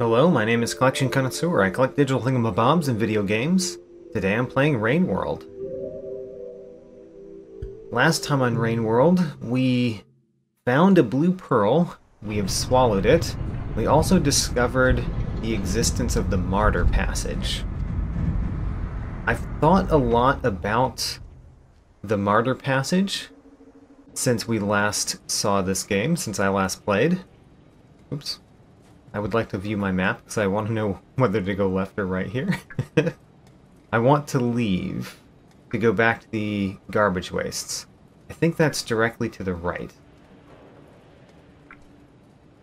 Hello, my name is Collection Connoisseur. I collect digital thingamabobs and video games. Today I'm playing Rain World. Last time on Rain World, we found a blue pearl. We have swallowed it. We also discovered the existence of the Martyr passage. I've thought a lot about the Martyr passage since we last saw this game, since I last played. Oops. I would like to view my map because I want to know whether to go left or right here. I want to leave to go back to the garbage wastes. I think that's directly to the right.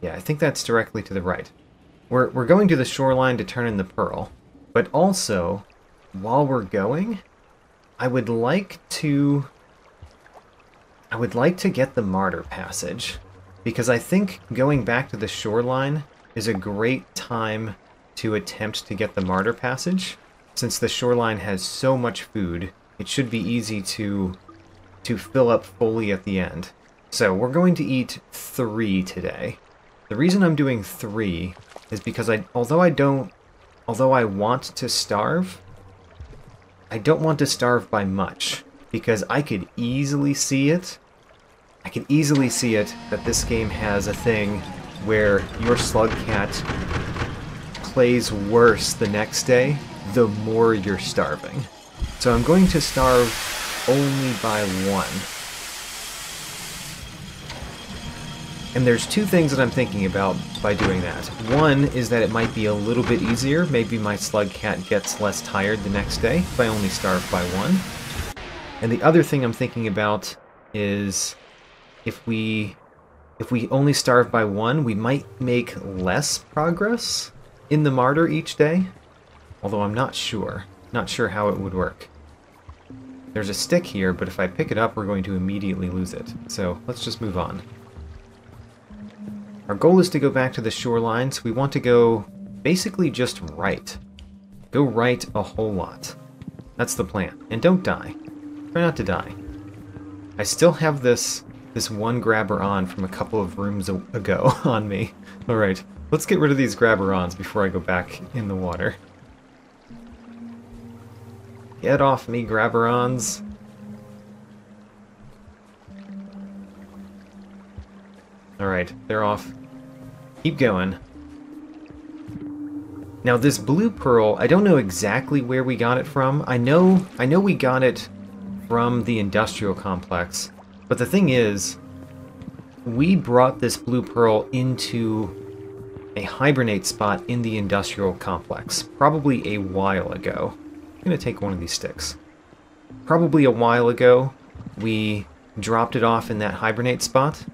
Yeah, I think that's directly to the right. We're going to the shoreline to turn in the pearl, but also, while we're going, I would like to get the Martyr passage, because I think going back to the shoreline is a great time to attempt to get the Martyr passage. Since the shoreline has so much food, it should be easy to fill up fully at the end. So we're going to eat 3 today. The reason I'm doing 3 is because although I want to starve, I don't want to starve by much, because I could easily see it. I can easily see it that this game has a thing where your slug cat plays worse the next day the more you're starving. So I'm going to starve only by 1. And there's 2 things that I'm thinking about by doing that. One is that it might be a little bit easier. Maybe my slug cat gets less tired the next day if I only starve by 1. And the other thing I'm thinking about is if we only starve by 1, we might make less progress in the Martyr each day. Although I'm not sure. Not sure how it would work. There's a stick here, but if I pick it up, we're going to immediately lose it. So let's just move on. Our goal is to go back to the shoreline, so we want to go basically just right. Go right a whole lot. That's the plan. And don't die. Try not to die. I still have this one grabber-on from a couple of rooms ago on me. Alright, let's get rid of these grabber-ons before I go back in the water. Get off me, grabber-ons. Alright, they're off. Keep going. Now this blue pearl, I don't know exactly where we got it from. I know we got it from the industrial complex. But the thing is, we brought this blue pearl into a hibernate spot in the industrial complex, probably a while ago. I'm going to take one of these sticks. Probably a while ago, we dropped it off in that hibernate spot,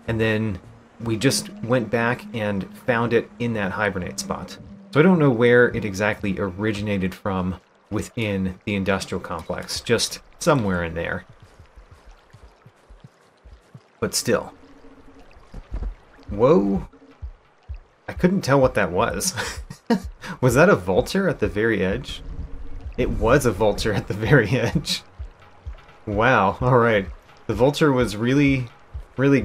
and then we just went back and found it in that hibernate spot. So I don't know where it exactly originated from within the industrial complex, just somewhere in there. But still. Whoa. I couldn't tell what that was. Was that a vulture at the very edge? It was a vulture at the very edge. Wow, alright. The vulture was really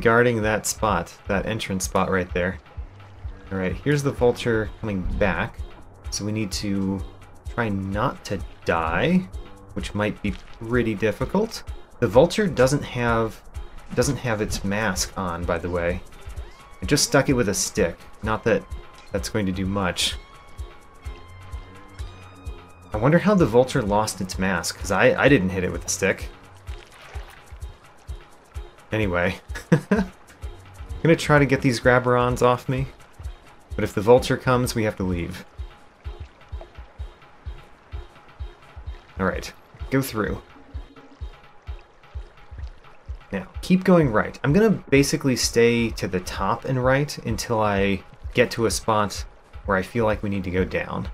guarding that spot, that entrance spot right there. Alright, here's the vulture coming back. So we need to try not to die, which might be pretty difficult. The vulture doesn't have its mask on, by the way. I just stuck it with a stick. Not that that's going to do much. I wonder how the vulture lost its mask, because I didn't hit it with a stick. Anyway. I'm gonna try to get these grabber-ons off me, but if the vulture comes, we have to leave. Alright, go through. Now, keep going right. I'm gonna basically stay to the top and right until I get to a spot where I feel like we need to go down.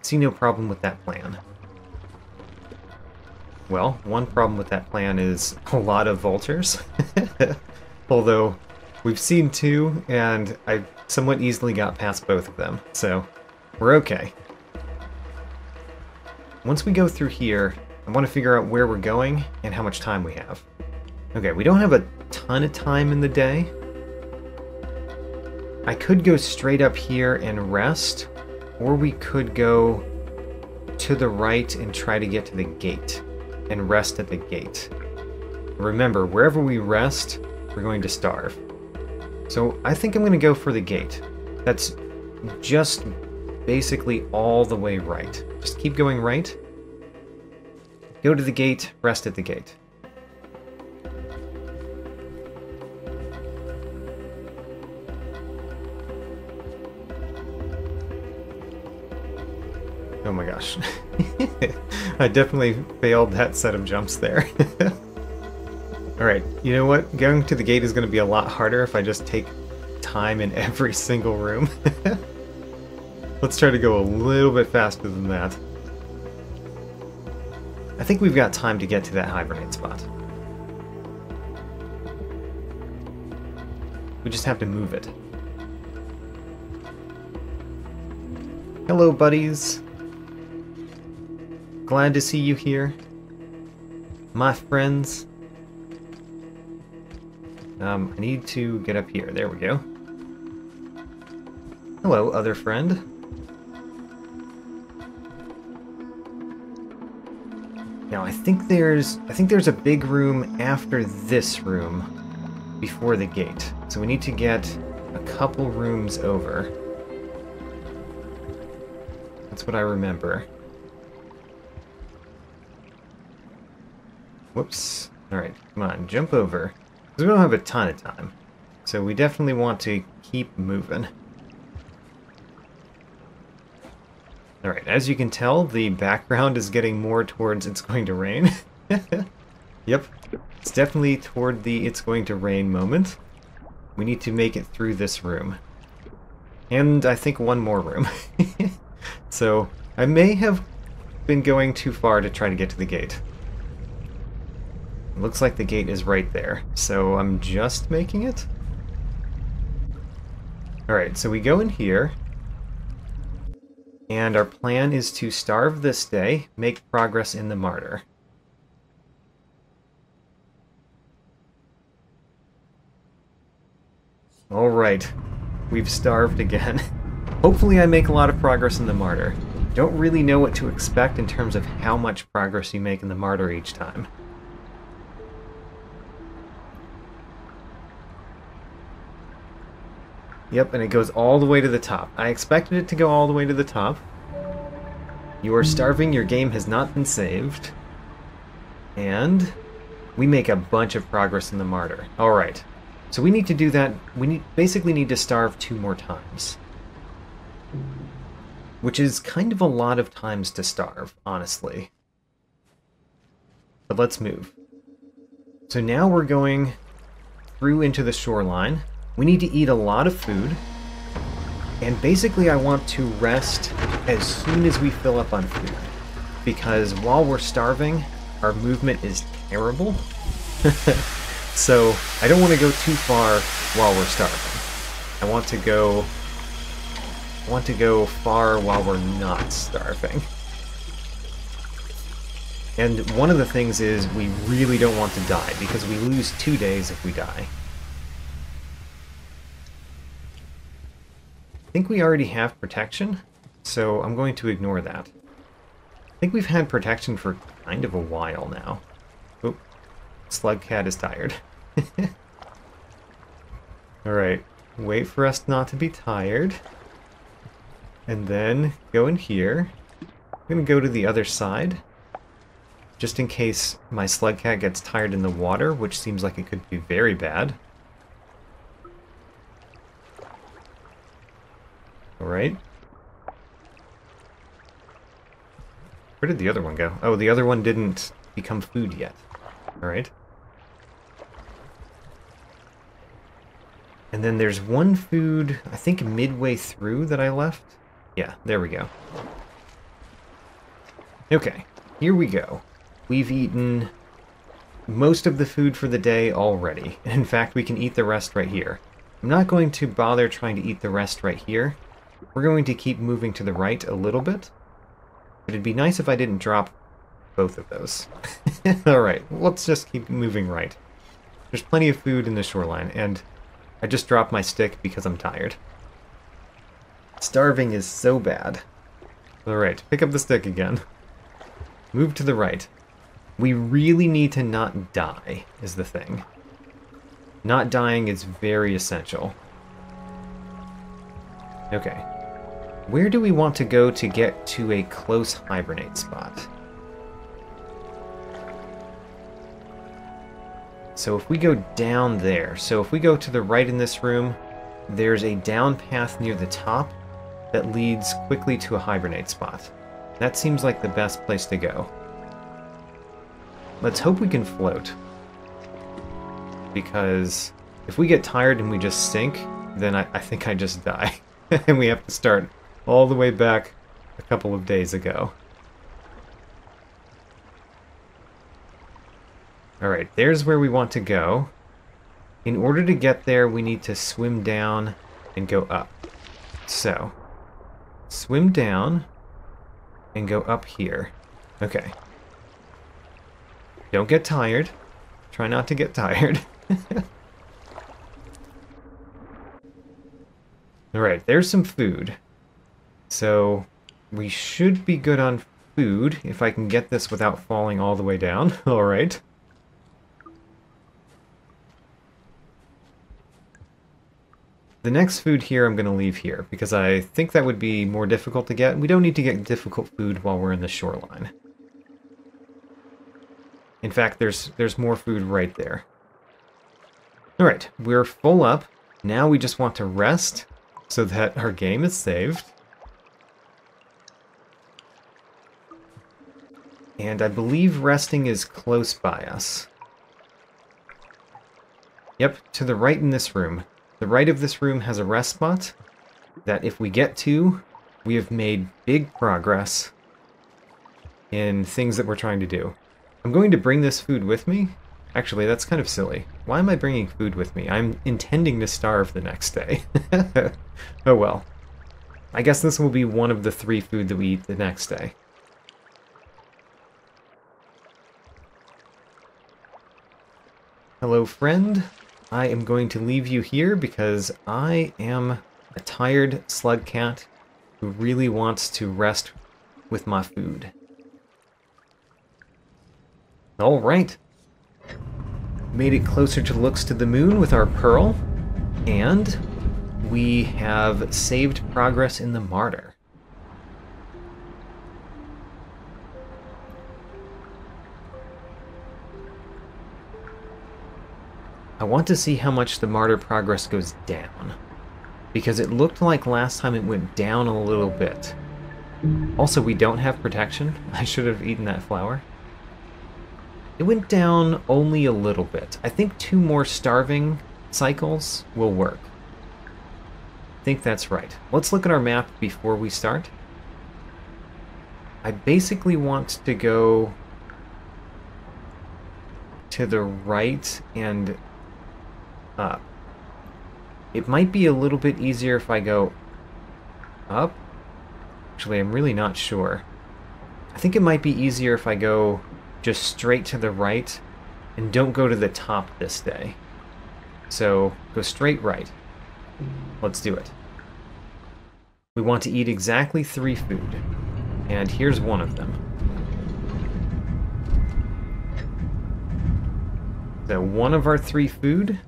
See no problem with that plan. Well, one problem with that plan is a lot of vultures. Although, we've seen 2, and I somewhat easily got past both of them, so we're okay. Once we go through here, I want to figure out where we're going and how much time we have. Okay, we don't have a ton of time in the day, I could go straight up here and rest, or we could go to the right and try to get to the gate and rest at the gate. Remember, wherever we rest, we're going to starve. So I think I'm going to go for the gate. That's just basically all the way right. Just keep going right. Go to the gate, rest at the gate. Oh my gosh. I definitely failed that set of jumps there. Alright, you know what? Going to the gate is going to be a lot harder if I just take time in every single room. Let's try to go a little bit faster than that. I think we've got time to get to that hibernate spot. We just have to move it. Hello, buddies. Glad to see you here. My friends. I need to get up here. There we go. Hello, other friend. Now I think there's a big room after this room before the gate. So we need to get a couple rooms over. That's what I remember. Whoops. Alright, come on, jump over. Because we don't have a ton of time. So we definitely want to keep moving. Alright, as you can tell, the background is getting more towards it's going to rain. Yep, it's definitely toward the it's going to rain moment. We need to make it through this room. And I think one more room. So I may have been going too far to try to get to the gate. It looks like the gate is right there, so I'm just making it. Alright, so we go in here, and our plan is to starve this day, make progress in the Martyr. Alright, we've starved again. Hopefully I make a lot of progress in the Martyr. Don't really know what to expect in terms of how much progress you make in the Martyr each time. Yep, and it goes all the way to the top. I expected it to go all the way to the top. You are starving, your game has not been saved. And we make a bunch of progress in the Martyr. Alright, so we need to do that. We basically need to starve 2 more times. Which is kind of a lot of times to starve, honestly. But let's move. So now we're going through into the shoreline. We need to eat a lot of food, and basically I want to rest as soon as we fill up on food, because while we're starving, our movement is terrible. So I don't want to go too far while we're starving. I want to go far while we're not starving. And one of the things is we really don't want to die, because we lose 2 days if we die. I think we already have protection, so I'm going to ignore that. I think we've had protection for kind of a while now. Oop, Slugcat is tired. Alright, wait for us not to be tired. And then go in here. I'm going to go to the other side, just in case my Slugcat gets tired in the water, which seems like it could be very bad. Alright. Where did the other one go? Oh, the other one didn't become food yet. Alright. And then there's one food, I think midway through that I left. Yeah, there we go. Okay, here we go. We've eaten most of the food for the day already. In fact, we can eat the rest right here. I'm not going to bother trying to eat the rest right here. We're going to keep moving to the right a little bit. But it'd be nice if I didn't drop both of those. Alright, let's just keep moving right. There's plenty of food in the shoreline, and I just dropped my stick because I'm tired. Starving is so bad. Alright, pick up the stick again. Move to the right. We really need to not die, is the thing. Not dying is very essential. Okay. Where do we want to go to get to a close hibernate spot? So if we go down there, so if we go to the right in this room, there's a down path near the top that leads quickly to a hibernate spot. That seems like the best place to go. Let's hope we can float. Because if we get tired and we just sink, then I think I just die. And we have to start all the way back a couple of days ago. Alright, there's where we want to go. In order to get there, we need to swim down and go up. So, swim down and go up here. Okay. Don't get tired. Try not to get tired. Alright, there's some food. So, we should be good on food if I can get this without falling all the way down. Alright. The next food here I'm going to leave here, because I think that would be more difficult to get. We don't need to get difficult food while we're in the shoreline. In fact, there's more food right there. Alright, we're full up. Now we just want to rest so that our game is saved. And I believe resting is close by us. Yep, to the right in this room. The right of this room has a rest spot that if we get to, we have made big progress in things that we're trying to do. I'm going to bring this food with me. Actually, that's kind of silly. Why am I bringing food with me? I'm intending to starve the next day. Oh well. I guess this will be one of the 3 food that we eat the next day. Hello, friend. I am going to leave you here because I am a tired slug cat who really wants to rest with my food. Alright. Made it closer to looks to the moon with our pearl, and we have saved progress in the Martyr. I want to see how much the Martyr progress goes down, because it looked like last time it went down a little bit. Also, we don't have protection. I should have eaten that flower. It went down only a little bit. I think 2 more starving cycles will work. I think that's right. Let's look at our map before we start. I basically want to go to the right and up. It might be a little bit easier if I go up. Actually, I'm really not sure. I think it might be easier if I go just straight to the right and don't go to the top this day. So, go straight right. Let's do it. We want to eat exactly 3 food, and here's one of them. So, one of our 3 food,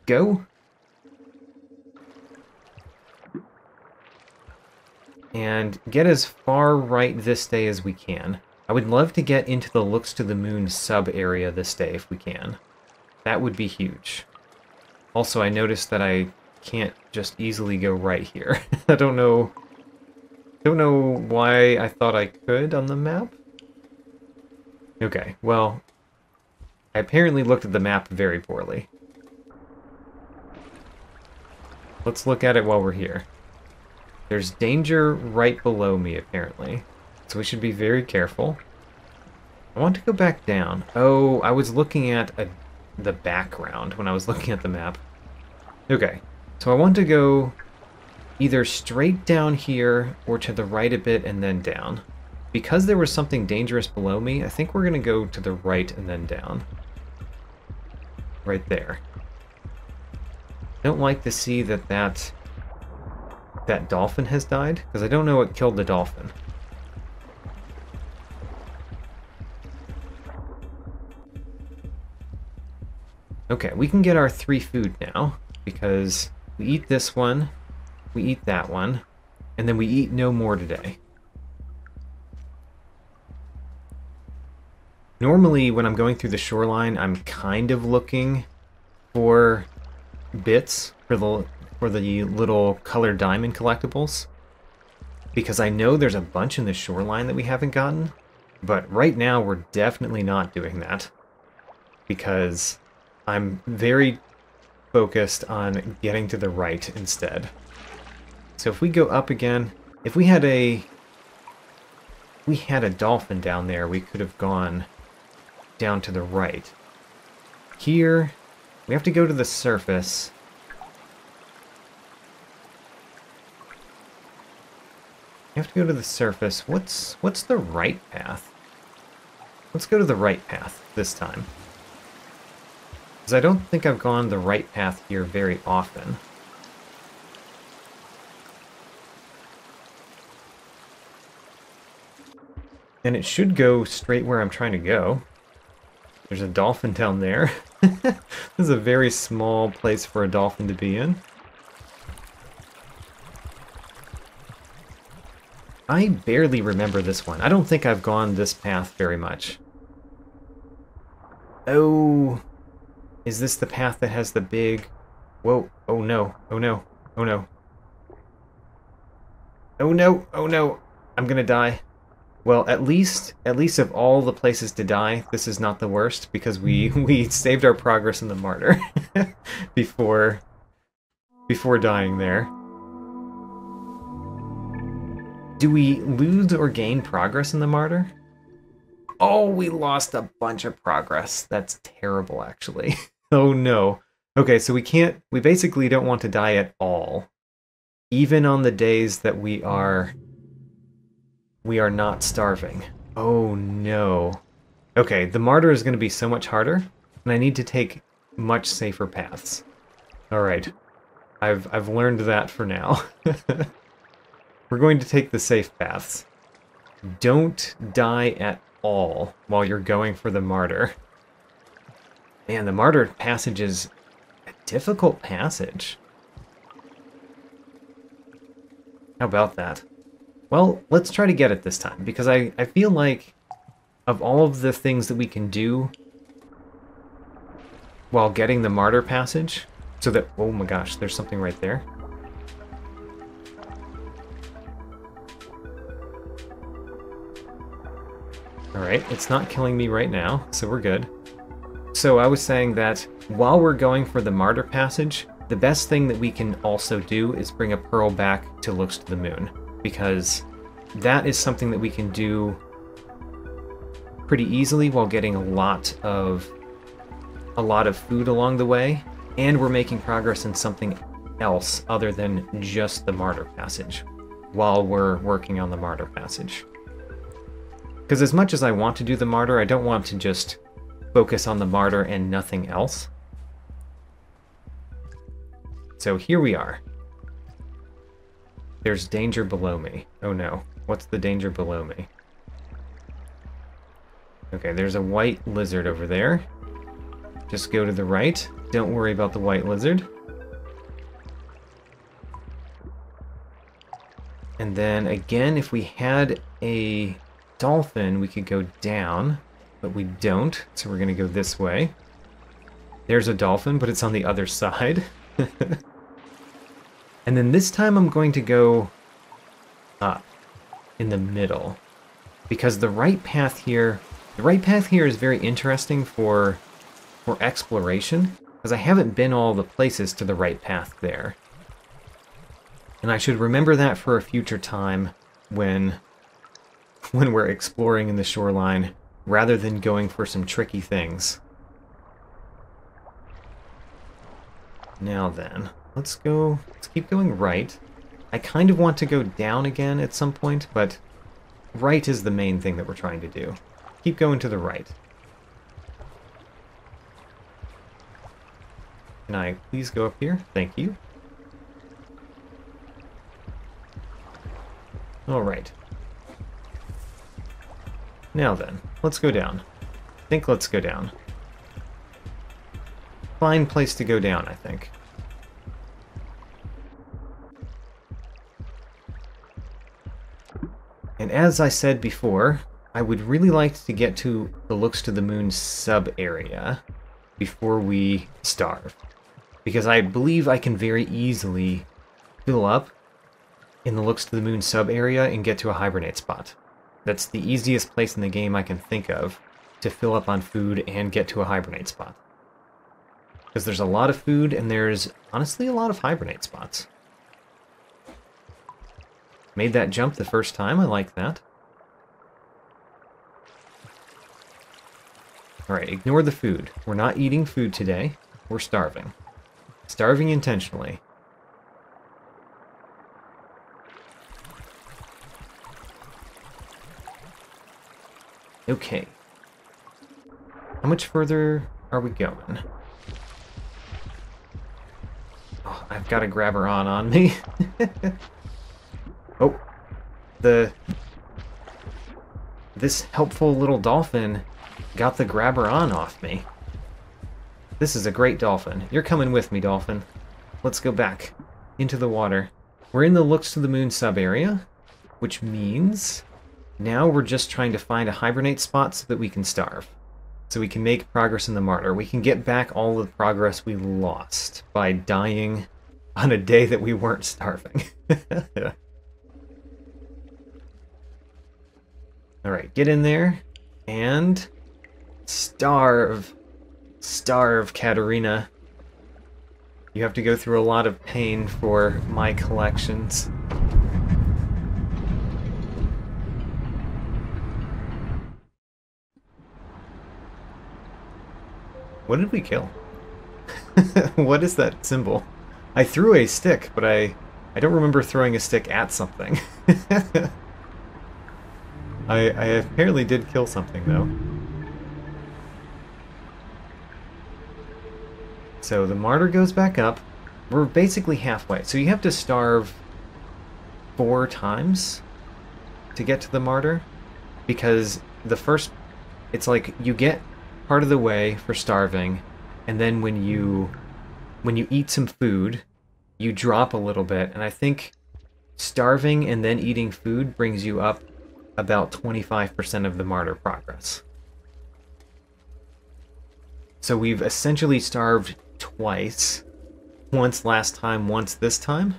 go. And get as far right this day as we can. I would love to get into the looks to the moon sub-area this day if we can. That would be huge. Also, I noticed that I can't just easily go right here. I don't know why I thought I could on the map. Okay, well, I apparently looked at the map very poorly. Let's look at it while we're here. There's danger right below me, apparently. So we should be very careful. I want to go back down. Oh, I was looking at the background when I was looking at the map. Okay, so I want to go either straight down here or to the right a bit and then down. Because there was something dangerous below me, I think we're going to go to the right and then down. Right there. Don't like to see that that dolphin has died, because I don't know what killed the dolphin. Okay, we can get our 3 food now, because we eat this one, we eat that one, and then we eat no more today. Normally, when I'm going through the shoreline, I'm kind of looking for bits for the little colored diamond collectibles, because I know there's a bunch in the shoreline that we haven't gotten, but right now we're definitely not doing that, because I'm very focused on getting to the right instead. So if we go up again, if we had a dolphin down there, we could have gone down to the right. Here, we have to go to the surface. We have to go to the surface. What's the right path? Let's go to the right path this time, because I don't think I've gone the right path here very often. And it should go straight where I'm trying to go. There's a dolphin down there. This is a very small place for a dolphin to be in. I barely remember this one. I don't think I've gone this path very much. Oh, is this the path that has the big... Whoa, oh no, oh no, oh no. Oh no, oh no, I'm gonna die. Well, at least of all the places to die, this is not the worst, because we saved our progress in the Martyr before dying there. Do we lose or gain progress in the Martyr? Oh, we lost a bunch of progress. That's terrible, actually. Oh no. Okay, so we basically don't want to die at all, even on the days that we are not starving. Oh no. Okay, the Martyr is going to be so much harder, and I need to take much safer paths. Alright. I've learned that for now. We're going to take the safe paths. Don't die at all while you're going for the Martyr. Man, the Martyr passage is a difficult passage. How about that? Well, let's try to get it this time, because I feel like of all of the things that we can do while getting the Martyr passage, so that... Oh my gosh, there's something right there. Alright, it's not killing me right now, so we're good. So I was saying that while we're going for the Martyr passage, the best thing that we can also do is bring a pearl back to Looks to the Moon, because that is something that we can do pretty easily while getting a lot of food along the way, and we're making progress in something else other than just the Martyr passage while we're working on the Martyr passage. Because as much as I want to do the Martyr, I don't want to just focus on the Martyr and nothing else. So here we are. There's danger below me. Oh no. What's the danger below me? Okay, there's a white lizard over there. Just go to the right. Don't worry about the white lizard. And then again, if we had a dolphin, we could go down, but we don't, so we're going to go this way. There's a dolphin, but it's on the other side. And then this time I'm going to go up in the middle, because the right path here is very interesting for exploration, because I haven't been all the places to the right path there. And I should remember that for a future time when we're exploring in the shoreline, rather than going for some tricky things. Now then, let's keep going right. I kind of want to go down again at some point, but right is the main thing that we're trying to do. Keep going to the right. Can I please go up here? Thank you. Alright. Now then, let's go down. I think let's go down. Fine place to go down, I think. And as I said before, I would really like to get to the Looks to the Moon sub-area before we starve. Because I believe I can very easily fill up in the Looks to the Moon sub-area and get to a hibernate spot. That's the easiest place in the game I can think of to fill up on food and get to a hibernate spot. Because there's a lot of food and there's honestly a lot of hibernate spots. Made that jump the first time, I like that. Alright, ignore the food. We're not eating food today, we're starving. Starving intentionally. Okay. How much further are we going? Oh, I've got a grabber on me. Oh. This helpful little dolphin got the grabber on off me. This is a great dolphin. You're coming with me, dolphin. Let's go back into the water. We're in the Looks to the Moon sub-area, which means now we're just trying to find a hibernate spot so that we can starve. So we can make progress in the Martyr. We can get back all the progress we lost by dying on a day that we weren't starving. Alright, get in there and starve. Starve, Katerina. You have to go through a lot of pain for my collections. What did we kill? What is that symbol? I threw a stick, but I don't remember throwing a stick at something. I apparently did kill something, though. So the Martyr goes back up. We're basically halfway. So you have to starve 4 times to get to the Martyr. Because the first... It's like you get part of the way for starving, and then when you eat some food, you drop a little bit. And I think starving and then eating food brings you up about 25% of the Martyr progress. So we've essentially starved twice. Once last time, once this time,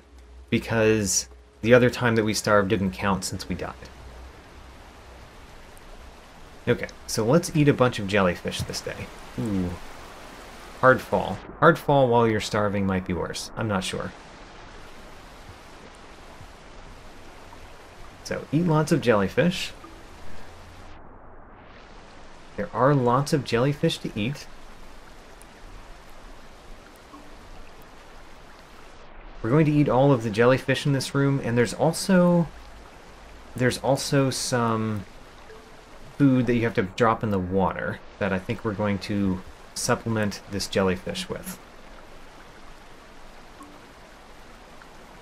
because the other time that we starved didn't count since we died. Okay, so let's eat a bunch of jellyfish this day. Ooh. Hard fall. Hard fall while you're starving might be worse. I'm not sure. So, eat lots of jellyfish. There are lots of jellyfish to eat. We're going to eat all of the jellyfish in this room, and there's also some food that you have to drop in the water that I think we're going to supplement this jellyfish with.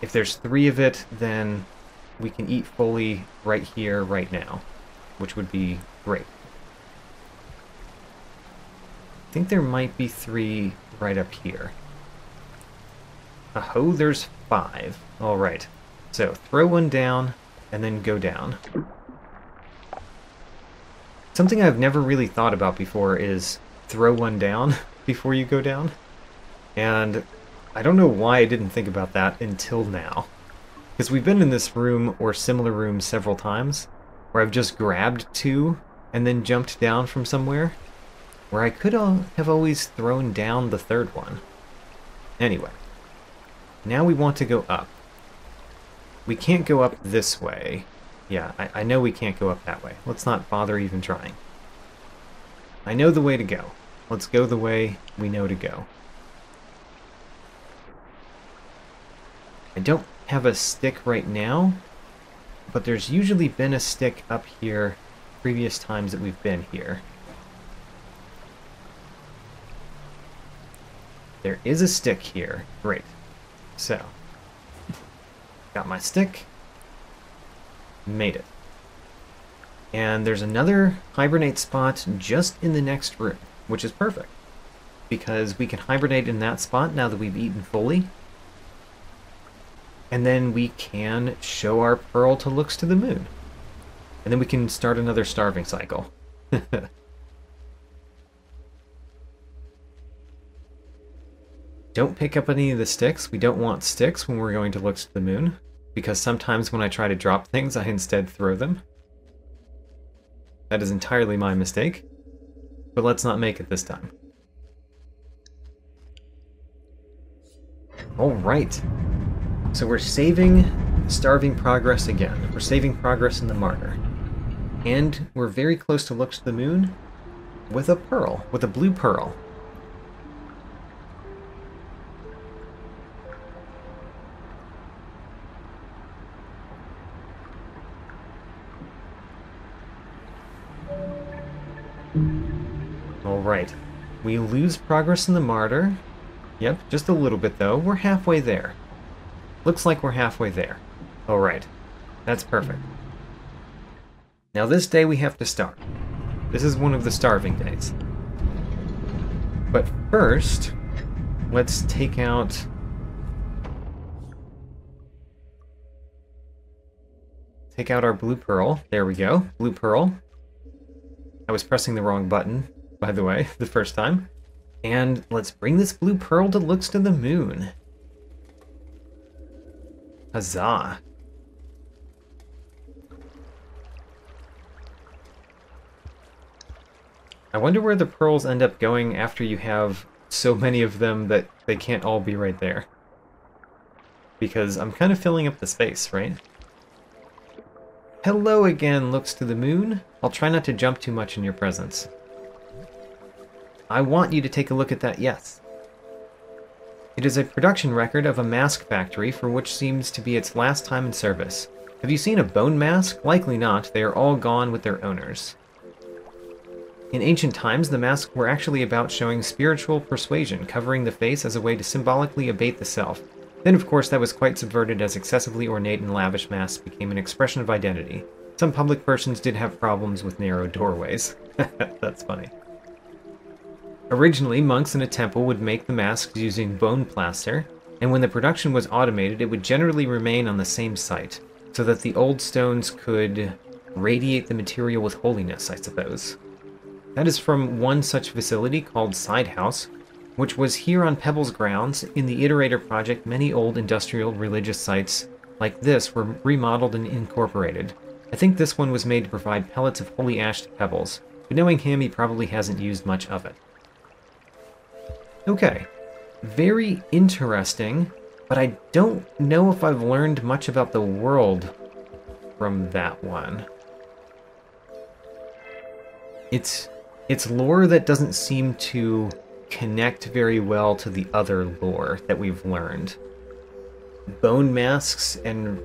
If there's 3 of it, then we can eat fully right here, right now, which would be great. I think there might be 3 right up here. Oh, there's 5. Alright. So, throw one down, and then go down. Something I've never really thought about before is throw one down before you go down. And I don't know why I didn't think about that until now. Because we've been in this room or similar rooms several times where I've just grabbed 2 and then jumped down from somewhere, where I could have always thrown down the 3rd one. Anyway, now we want to go up. We can't go up this way. Yeah, I know we can't go up that way. Let's not bother even trying. I know the way to go. Let's go the way we know to go. I don't have a stick right now, but there's usually been a stick up here previous times that we've been here. There is a stick here. Great. So, got my stick. Made it. And there's another hibernate spot just in the next room, which is perfect, because we can hibernate in that spot now that we've eaten fully. And then we can show our pearl to looks to the moon. And then we can start another starving cycle. Don't pick up any of the sticks. We don't want sticks when we're going to looks to the moon, because sometimes when I try to drop things, I instead throw them. That is entirely my mistake, but let's not make it this time. Alright, so we're saving starving progress again. We're saving progress in the Martyr. And we're very close to looks to the moon with a pearl, with a blue pearl. Alright, we lose progress in the Martyr. Yep, just a little bit though. We're halfway there. Looks like we're halfway there. Alright, that's perfect. Now this day we have to starve. This is one of the starving days. But first, let's take out... Take out our blue pearl. There we go, blue pearl. I was pressing the wrong button, by the way, the first time. And let's bring this blue pearl to looks to the moon. Huzzah. I wonder where the pearls end up going after you have so many of them that they can't all be right there. Because I'm kind of filling up the space, right? Hello again, looks to the moon. I'll try not to jump too much in your presence. I want you to take a look at that, yes. It is a production record of a mask factory for which seems to be its last time in service. Have you seen a bone mask? Likely not, they are all gone with their owners. In ancient times, the masks were actually about showing spiritual persuasion, covering the face as a way to symbolically abate the self. Then, of course, that was quite subverted as excessively ornate and lavish masks became an expression of identity. Some public persons did have problems with narrow doorways. That's funny. Originally, monks in a temple would make the masks using bone plaster, and when the production was automated, it would generally remain on the same site, so that the old stones could radiate the material with holiness, I suppose. That is from one such facility called Side House, which was here on Pebbles grounds. In the Iterator project, many old industrial religious sites like this were remodeled and incorporated. I think this one was made to provide pellets of holy ash to Pebbles, but knowing him, he probably hasn't used much of it. Okay, very interesting, but I don't know if I've learned much about the world from that one. It's lore that doesn't seem to connect very well to the other lore that we've learned. Bone masks and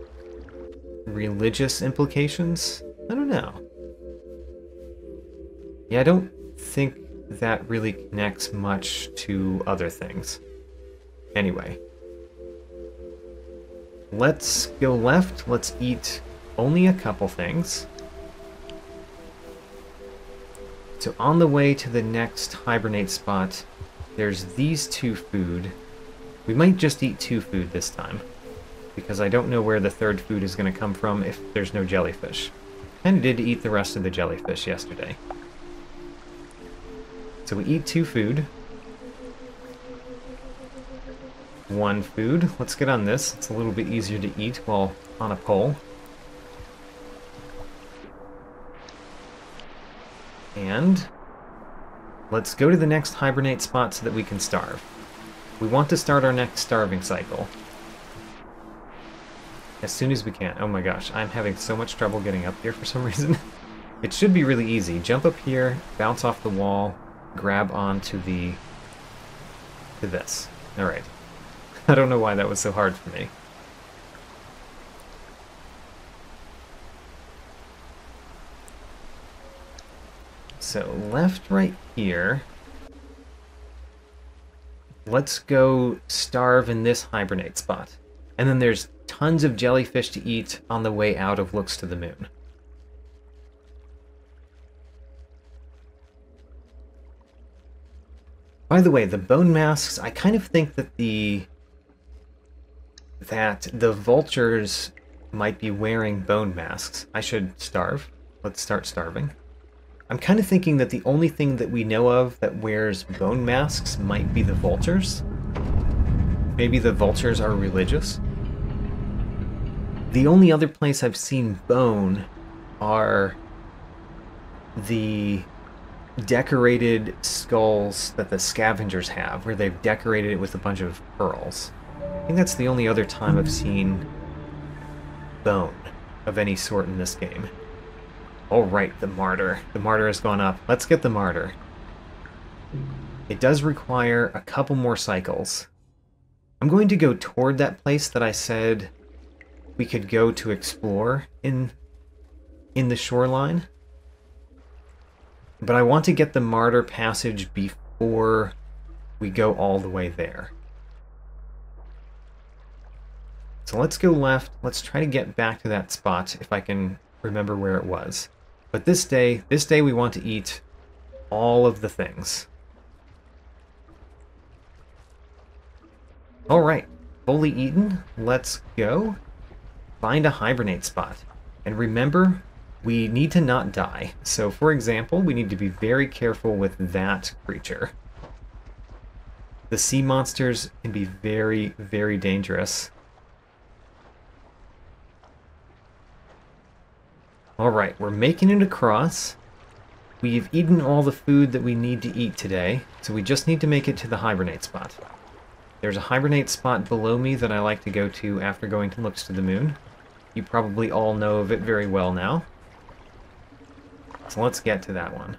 religious implications? I don't know. Yeah, I don't think that really connects much to other things. Anyway. Let's go left. Let's eat only a couple things. So on the way to the next hibernate spot, there's these two food. We might just eat two food this time, because I don't know where the third food is going to come from if there's no jellyfish. Kinda did eat the rest of the jellyfish yesterday. So we eat two food. One food. Let's get on this. It's a little bit easier to eat while on a pole. And let's go to the next hibernate spot so that we can starve. We want to start our next starving cycle as soon as we can. Oh my gosh, I'm having so much trouble getting up here for some reason. It should be really easy. Jump up here, bounce off the wall, grab onto this. Alright. I don't know why that was so hard for me. So, left, right here. Let's go starve in this hibernate spot. And then there's tons of jellyfish to eat on the way out of Looks to the Moon. By the way, the bone masks, I kind of think that the vultures might be wearing bone masks. I should starve. Let's start starving. I'm kind of thinking that the only thing that we know of that wears bone masks might be the vultures. Maybe the vultures are religious. The only other place I've seen bone are the decorated skulls that the scavengers have, where they've decorated it with a bunch of pearls. I think that's the only other time I've seen bone of any sort in this game. Alright, the Martyr. The Martyr has gone up. Let's get the Martyr. It does require a couple more cycles. I'm going to go toward that place that I said we could go to explore in the shoreline. But I want to get the Martyr passage before we go all the way there. So let's go left. Let's try to get back to that spot if I can remember where it was. But this day we want to eat all of the things. Alright, fully eaten. Let's go find a hibernate spot. And remember, we need to not die. So, for example, we need to be very careful with that creature. The sea monsters can be very, very dangerous. Alright, we're making it across. We've eaten all the food that we need to eat today, so we just need to make it to the hibernate spot. There's a hibernate spot below me that I like to go to after going to Looks to the Moon. You probably all know of it very well now. So let's get to that one.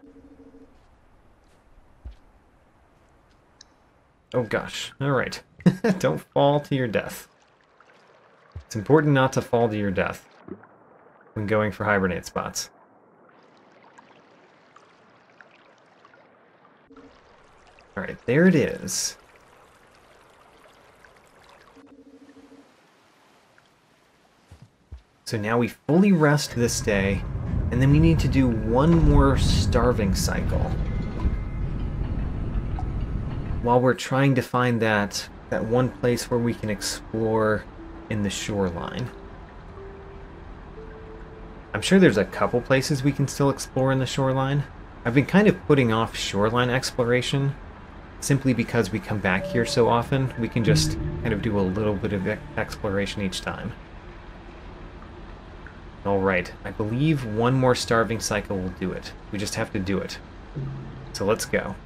Oh gosh, alright. Don't fall to your death. It's important not to fall to your death when going for hibernate spots. Alright, there it is. So now we fully rest this day, and then we need to do one more starving cycle while we're trying to find that one place where we can explore in the shoreline. I'm sure there's a couple places we can still explore in the shoreline. I've been kind of putting off shoreline exploration simply because we come back here so often. We can just kind of do a little bit of exploration each time. Alright, I believe one more starving cycle will do it. We just have to do it. So let's go.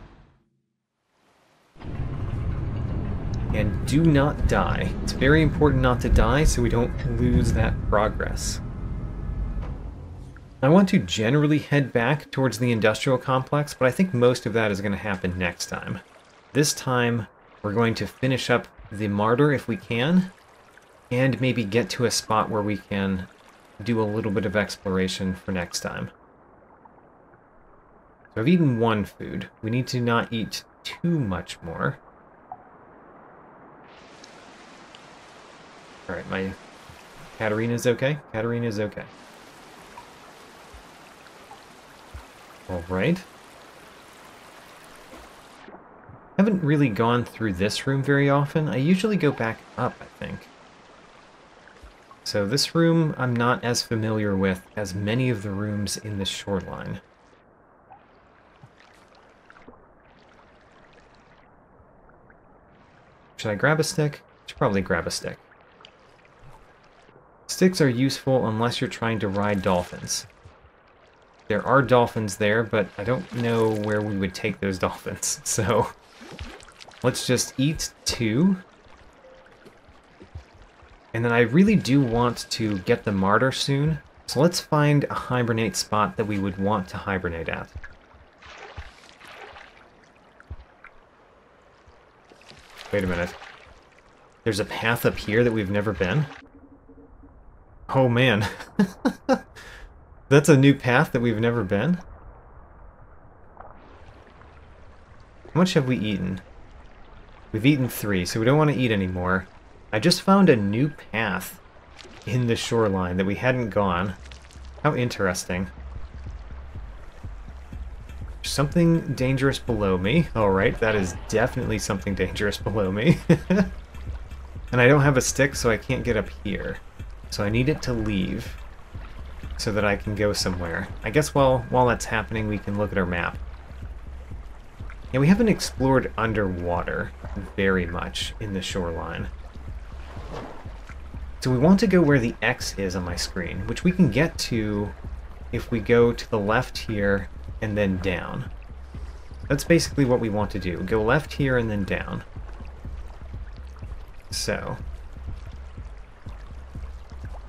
And do not die. It's very important not to die so we don't lose that progress. I want to generally head back towards the industrial complex, but I think most of that is going to happen next time. This time, we're going to finish up the Martyr if we can, and maybe get to a spot where we can do a little bit of exploration for next time. So I've eaten one food. We need to not eat too much more. Alright, my Katarina's okay? Katarina's okay. Alright. Haven't really gone through this room very often. I usually go back up, I think. So this room I'm not as familiar with as many of the rooms in the shoreline. Should I grab a stick? Should probably grab a stick. Sticks are useful unless you're trying to ride dolphins. There are dolphins there, but I don't know where we would take those dolphins, so let's just eat two. And then I really do want to get the Martyr soon, so let's find a hibernate spot that we would want to hibernate at. Wait a minute. There's a path up here that we've never been? Oh man. That's a new path that we've never been? How much have we eaten? We've eaten 3, so we don't want to eat anymore. I just found a new path in the shoreline that we hadn't gone. How interesting. Something dangerous below me. Alright, that is definitely something dangerous below me. And I don't have a stick, so I can't get up here. So I need it to leave so that I can go somewhere. I guess while that's happening, we can look at our map. Yeah, we haven't explored underwater very much in the shoreline. So we want to go where the X is on my screen, which we can get to if we go to the left here and then down. That's basically what we want to do. Go left here and then down. So,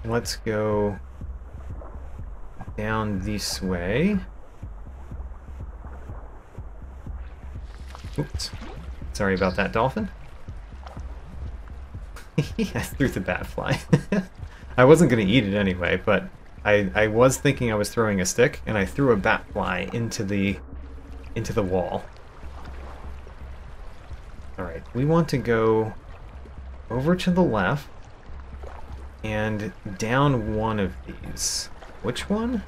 let's go down this way. Oops. Sorry about that, dolphin. I threw the bat fly. I wasn't going to eat it anyway, but I was thinking I was throwing a stick, and I threw a bat fly into the wall. Alright, we want to go over to the left and down one of these. Which one?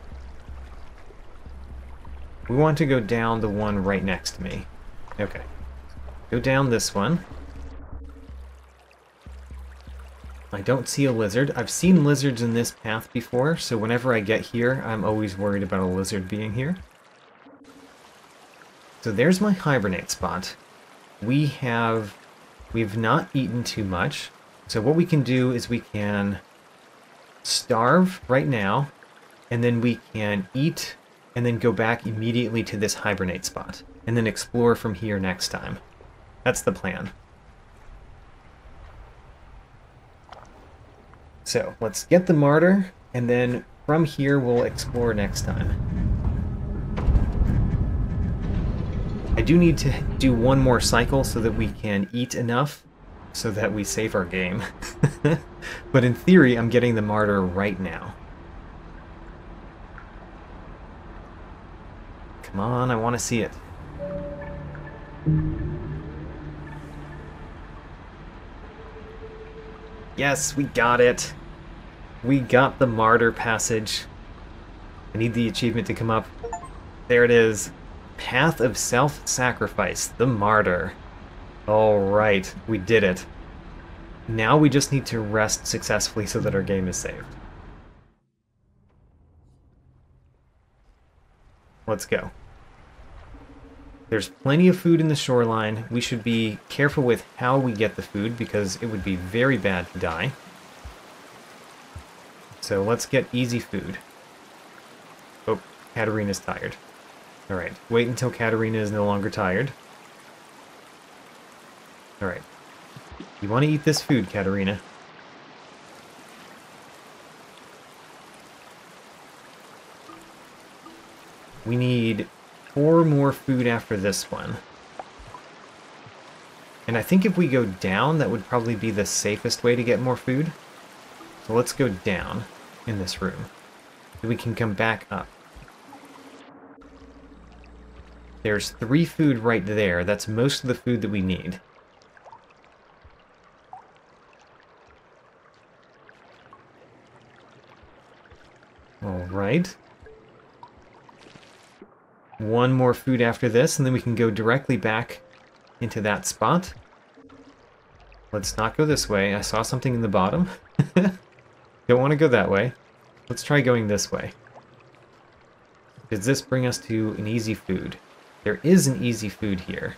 We want to go down the one right next to me. Okay. Go down this one. I don't see a lizard. I've seen lizards in this path before, so whenever I get here, I'm always worried about a lizard being here. So there's my hibernate spot. We've not eaten too much, so what we can do is we can starve right now, and then we can eat, and then go back immediately to this hibernate spot, and then explore from here next time. That's the plan. So, let's get the Martyr, and then from here we'll explore next time. I do need to do one more cycle so that we can eat enough so that we save our game. But in theory, I'm getting the Martyr right now. Come on, I want to see it. Yes, we got it. We got the Martyr passage. I need the achievement to come up. There it is. Path of Self-Sacrifice, the Martyr. Alright, we did it. Now we just need to rest successfully so that our game is saved. Let's go. There's plenty of food in the shoreline. We should be careful with how we get the food because it would be very bad to die. So let's get easy food. Oh, Katarina's tired. Alright, wait until Katarina is no longer tired. Alright. You want to eat this food, Katarina. We need 4 more food after this one. And I think if we go down, that would probably be the safest way to get more food. So let's go down in this room. So we can come back up. There's 3 food right there. That's most of the food that we need. Alright. 1 more food after this, and then we can go directly back into that spot. Let's not go this way. I saw something in the bottom. Don't want to go that way. Let's try going this way. Does this bring us to an easy food? There is an easy food here.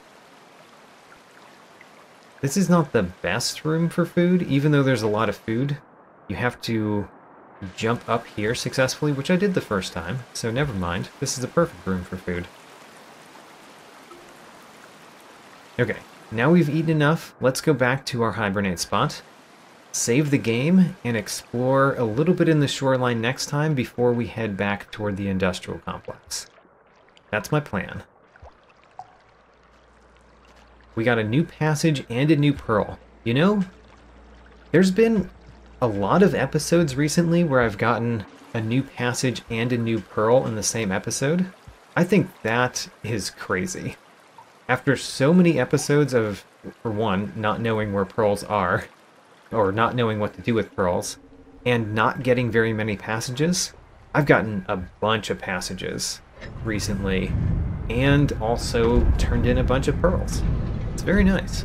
This is not the best room for food, even though there's a lot of food. You have to jump up here successfully, which I did the first time, so never mind. This is the perfect room for food. Okay, now we've eaten enough. Let's go back to our hibernate spot, save the game, and explore a little bit in the shoreline next time before we head back toward the industrial complex. That's my plan. We got a new passage and a new pearl. You know, there's been a lot of episodes recently where I've gotten a new passage and a new pearl in the same episode. I think that is crazy. After so many episodes of, for one, not knowing where pearls are, or not knowing what to do with pearls, and not getting very many passages, I've gotten a bunch of passages recently, and also turned in a bunch of pearls. It's very nice.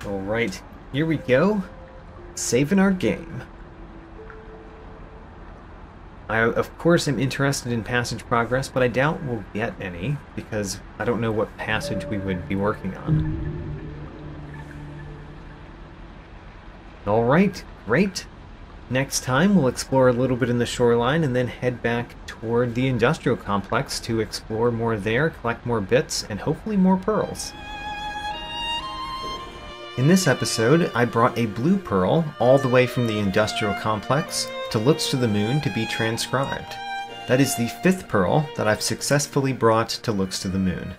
Alright, here we go. Saving our game. I, of course, am interested in passage progress, but I doubt we'll get any, because I don't know what passage we would be working on. Alright, great. Next time, we'll explore a little bit in the shoreline, and then head back toward the industrial complex to explore more there, collect more bits, and hopefully more pearls. In this episode, I brought a blue pearl all the way from the industrial complex to Looks to the Moon to be transcribed. That is the 5th pearl that I've successfully brought to Looks to the Moon.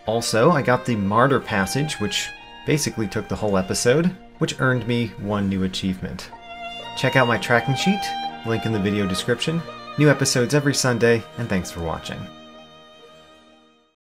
Also, I got the Martyr passage, which basically took the whole episode, which earned me 1 new achievement. Check out my tracking sheet, link in the video description. New episodes every Sunday, and thanks for watching.